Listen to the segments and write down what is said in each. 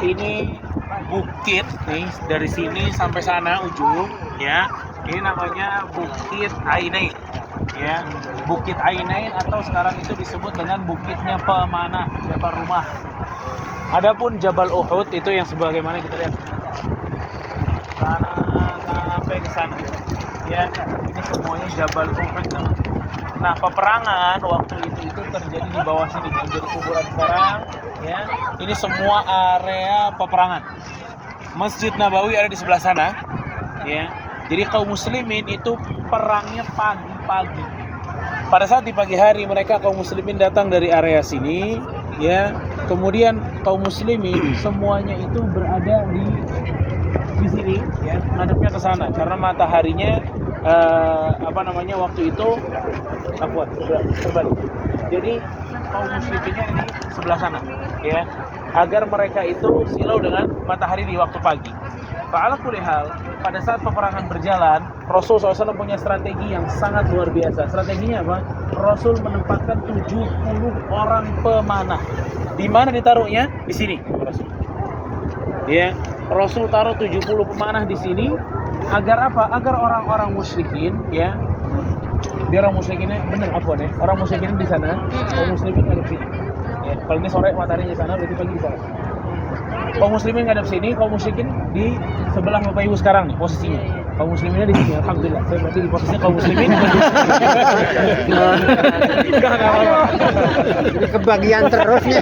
ini bukit nih, dari sini sampai sana ujung ya. Ini namanya Bukit Ainain ya. Bukit Ainain atau sekarang itu disebut dengan bukitnya pemanah, Jabal Rumah. Adapun Jabal Uhud itu yang sebagaimana kita lihat sana sampai ke sana ya. Ini semuanya Jabal Uhud. Nah, peperangan waktu itu terjadi di bawah sini, yang jadi kuburan sekarang ya. Ini semua area peperangan. Masjid Nabawi ada di sebelah sana ya. Jadi kaum muslimin itu perangnya pagi-pagi. Pada saat di pagi hari mereka kaum muslimin datang dari area sini ya. Kemudian kaum muslimin semuanya itu berada di sini ya, menghadapnya ke sana karena mataharinya waktu itu terbalik. Jadi kaum musliminnya ini sebelah sana ya, agar mereka itu silau dengan matahari di waktu pagi. Fa'ala kulli hal, pada saat peperangan berjalan, Rasul SAW punya strategi yang sangat luar biasa. Strateginya apa? Rasul menempatkan 70 orang pemanah. Di mana ditaruhnya? Di sini. Rasul. Ya, Rasul taruh 70 pemanah di sini agar apa? Agar orang-orang musyrikin ya. Biar orang musyrikinnya benar ya. Orang musyrikin di sana, kaum muslimin ada di sini. Ya, kalau ini sore mataharinya di sana, berarti pagi di sana. Kaum muslimin ngadep sini, kaum musyrikin di sebelah Bapak Ibu sekarang nih posisinya. Kaum musliminnya di sini, alhamdulillah. Saya berarti di posisinya kaum muslimin. Ini kebagian terus nih.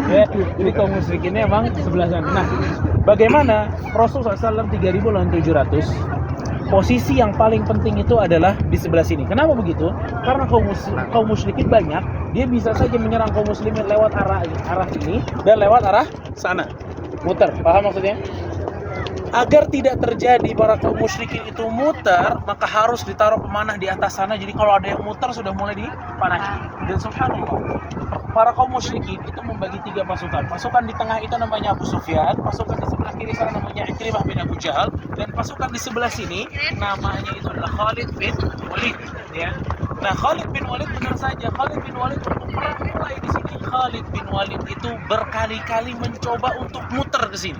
Ya, jadi kaum musyrikinnya emang sebelah sana. Nah, bagaimana Rasulullah SAW 3.000 lawan 700? Posisi yang paling penting itu adalah di sebelah sini. Kenapa begitu? Karena kaum musyrikin banyak, dia bisa saja menyerang kaum muslimin lewat arah ini dan lewat arah sana. Muter, paham maksudnya? Agar tidak terjadi para kaum musyrikin itu muter, maka harus ditaruh pemanah di atas sana. Jadi kalau ada yang muter sudah mulai dipanahi. Dan subhanallah, para kaum musyrikin itu membagi 3 pasukan. Pasukan di tengah itu namanya Abu Sufyan, pasukan di sebelah kiri sana namanya Ikrimah bin Abu Jahal, dan pasukan di sebelah sini namanya itu adalah Khalid bin Walid ya. Nah, Khalid bin Walid benar saja, Khalid bin Walid untuk perang mulai di sini, Khalid bin Walid itu berkali-kali mencoba untuk muter ke sini.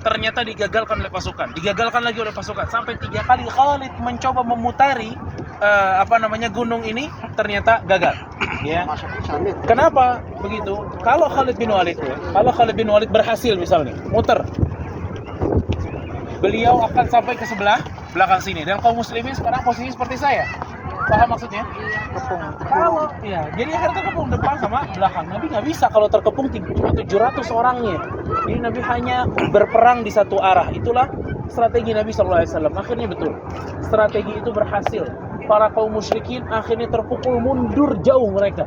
Ternyata digagalkan oleh pasukan, digagalkan lagi oleh pasukan, sampai 3 kali Khalid mencoba memutari gunung ini, ternyata gagal ya. Kenapa begitu? Kalau Khalid bin Walid berhasil misalnya muter, beliau akan sampai ke sebelah belakang sini, dan kaum muslimin sekarang posisi seperti saya. Paham maksudnya? Kalau ya, jadi akhirnya terkepung depan sama belakang. Nabi nggak bisa kalau terkepung cuma 700 orangnya. Jadi Nabi hanya berperang di satu arah. Itulah strategi Nabi SAW. Akhirnya betul, strategi itu berhasil. Para kaum musyrikin akhirnya terpukul mundur jauh mereka,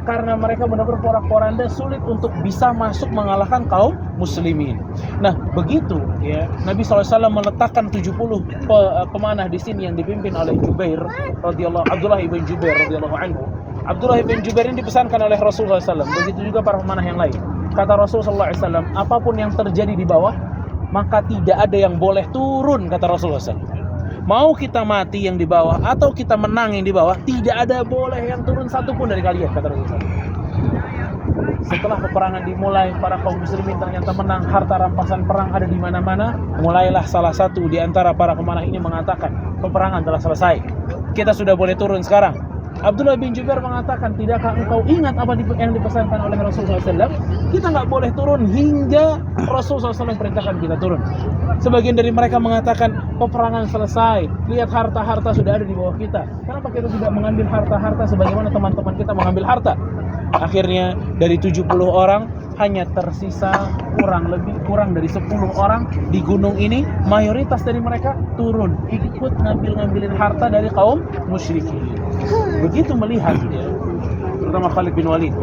karena mereka benar-benar porak-poranda, sulit untuk bisa masuk mengalahkan kaum muslimin. Nah, begitu ya, Nabi SAW meletakkan 70 pemanah di sini yang dipimpin oleh Abdullah ibn Jubair radhiyallahu anhu. Abdullah ibn Jubair ini dipesankan oleh Rasulullah SAW. Begitu juga para pemanah yang lain. Kata Rasulullah SAW, apapun yang terjadi di bawah, maka tidak ada yang boleh turun, kata Rasulullah SAW. Mau kita mati yang di bawah atau kita menang yang di bawah, tidak ada boleh yang turun satupun dari kalian, kata Rasulullah. Setelah peperangan dimulai, para kaum muslimin ternyata menang, harta rampasan perang ada di mana-mana. Mulailah salah satu di antara para pemanah ini mengatakan, peperangan telah selesai, kita sudah boleh turun sekarang. Abdullah bin Jubair mengatakan, tidakkah engkau ingat apa yang dipesankan oleh Rasulullah SAW? Kita nggak boleh turun hingga Rasulullah SAW perintahkan kita turun. Sebagian dari mereka mengatakan, peperangan selesai, lihat harta-harta sudah ada di bawah kita. Kenapa kita tidak mengambil harta-harta sebagaimana teman-teman kita mengambil harta? Akhirnya dari 70 orang hanya tersisa kurang dari 10 orang di gunung ini. Mayoritas dari mereka turun, ikut ngambilin harta dari kaum musyrikin. Begitu melihat ya, terutama Khalid bin Walid,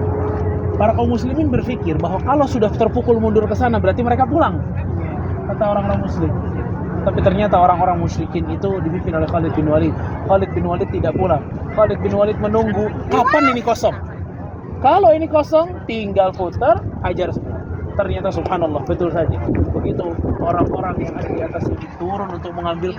para kaum muslimin berpikir bahwa kalau sudah terpukul mundur ke sana berarti mereka pulang, kata orang-orang muslim. Tapi ternyata orang-orang musyrikin itu dipimpin oleh Khalid bin Walid. Khalid bin Walid tidak pulang. Khalid bin Walid menunggu kapan ini kosong. Kalau ini kosong, tinggal putar, hajar semua. Ternyata subhanallah, betul saja. Begitu orang-orang yang ada di atas ini turun untuk mengambil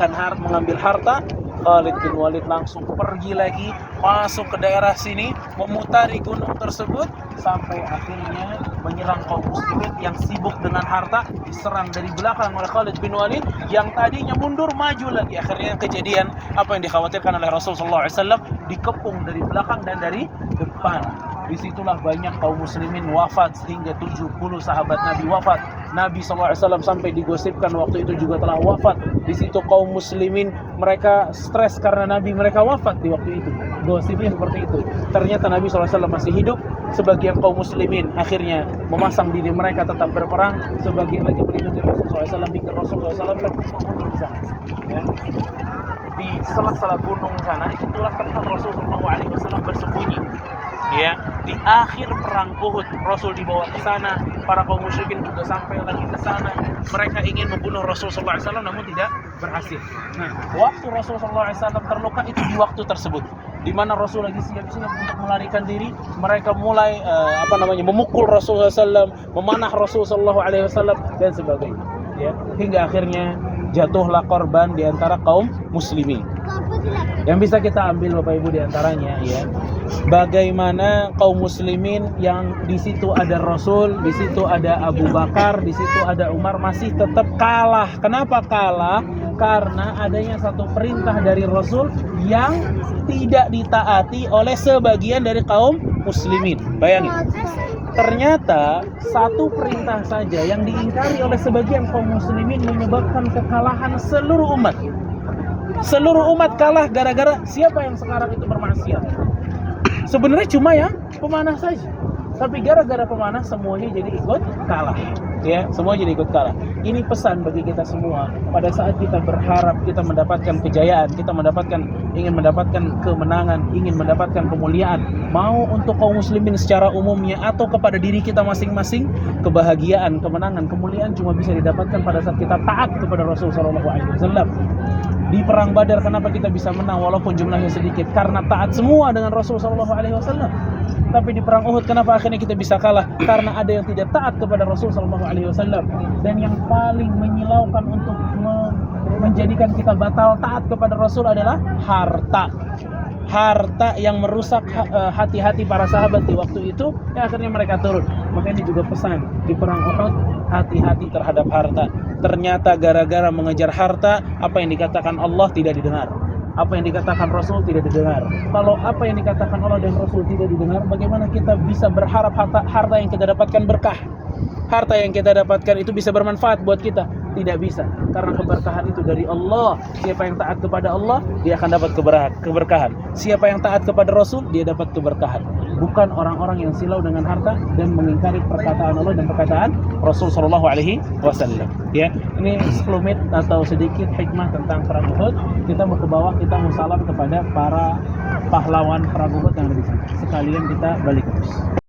harta, Khalid bin Walid langsung pergi lagi masuk ke daerah sini, memutari gunung tersebut sampai akhirnya menyerang kaum muslimin yang sibuk dengan harta, diserang dari belakang oleh Khalid bin Walid yang tadinya mundur maju lagi. Akhirnya kejadian apa yang dikhawatirkan oleh Rasulullah SAW, dikepung dari belakang dan dari depan. Disitulah banyak kaum muslimin wafat, hingga 70 sahabat Nabi wafat. Nabi SAW sampai digosipkan waktu itu juga telah wafat. Di situ kaum muslimin mereka stres karena Nabi mereka wafat di waktu itu. Gosipnya seperti itu. Ternyata Nabi SAW masih hidup. Sebagian kaum muslimin akhirnya memasang diri mereka tetap berperang. Sebagian lagi melindungi Rasulullah SAW hingga Rasulullah SAW terbunuh di sana. Ya. Di sela-sela gunung sana, itulah tempat Rasulullah SAW bersembunyi. Ya, di akhir perang Uhud Rasul dibawa ke sana, para kaum musyrikin juga sampai lagi ke sana. Mereka ingin membunuh Rasulullah SAW namun tidak berhasil. Nah, waktu Rasulullah SAW terluka itu di waktu tersebut, di mana Rasul lagi siap-siap untuk melarikan diri. Mereka mulai memukul Rasulullah SAW, memanah Rasulullah SAW dan sebagainya. Ya, hingga akhirnya jatuhlah korban di antara kaum muslimin. Yang bisa kita ambil Bapak Ibu di antaranya ya, bagaimana kaum muslimin yang di situ ada Rasul, di situ ada Abu Bakar, di situ ada Umar masih tetap kalah. Kenapa kalah? Karena adanya satu perintah dari Rasul yang tidak ditaati oleh sebagian dari kaum muslimin. Bayangin. Ternyata satu perintah saja yang diingkari oleh sebagian kaum muslimin menyebabkan kekalahan seluruh umat. Seluruh umat kalah gara-gara siapa yang sekarang itu bermaksiat. Sebenarnya cuma yang pemanah saja, tapi gara-gara pemanah semuanya jadi ikut kalah. Ya, semua jadi ikut kalah. Ini pesan bagi kita semua. Pada saat kita berharap kita mendapatkan kejayaan, kita ingin mendapatkan kemenangan, ingin mendapatkan kemuliaan, mau untuk kaum muslimin secara umumnya atau kepada diri kita masing-masing, kebahagiaan, kemenangan, kemuliaan cuma bisa didapatkan pada saat kita taat kepada Rasulullah SAW. Di perang Badar kenapa kita bisa menang walaupun jumlahnya sedikit? Karena taat semua dengan Rasulullah SAW. Tapi di perang Uhud kenapa akhirnya kita bisa kalah? Karena ada yang tidak taat kepada Rasulullah SAW. Dan yang paling menyilaukan untuk menjadikan kita batal taat kepada Rasul adalah harta. Harta yang merusak hati-hati para sahabat di waktu itu, ya akhirnya mereka turun. Makanya juga pesan di perang Uhud, hati-hati terhadap harta. Ternyata gara-gara mengejar harta, apa yang dikatakan Allah tidak didengar, apa yang dikatakan Rasul tidak didengar. Kalau apa yang dikatakan Allah dan Rasul tidak didengar, bagaimana kita bisa berharap harta yang kita dapatkan berkah? Harta yang kita dapatkan itu bisa bermanfaat buat kita? Tidak bisa, karena keberkahan itu dari Allah. Siapa yang taat kepada Allah, dia akan dapat keberkahan. Siapa yang taat kepada Rasul, dia dapat keberkahan. Bukan orang-orang yang silau dengan harta dan mengingkari perkataan Allah dan perkataan Rasul Shallallahu Alaihi Wasallam. Ya, ini 10 menit atau sedikit hikmah tentang perang Uhud. Kita mau ke bawah, kita mau salam kepada para pahlawan perang Uhud yang ada di sana. Sekalian kita balik terus.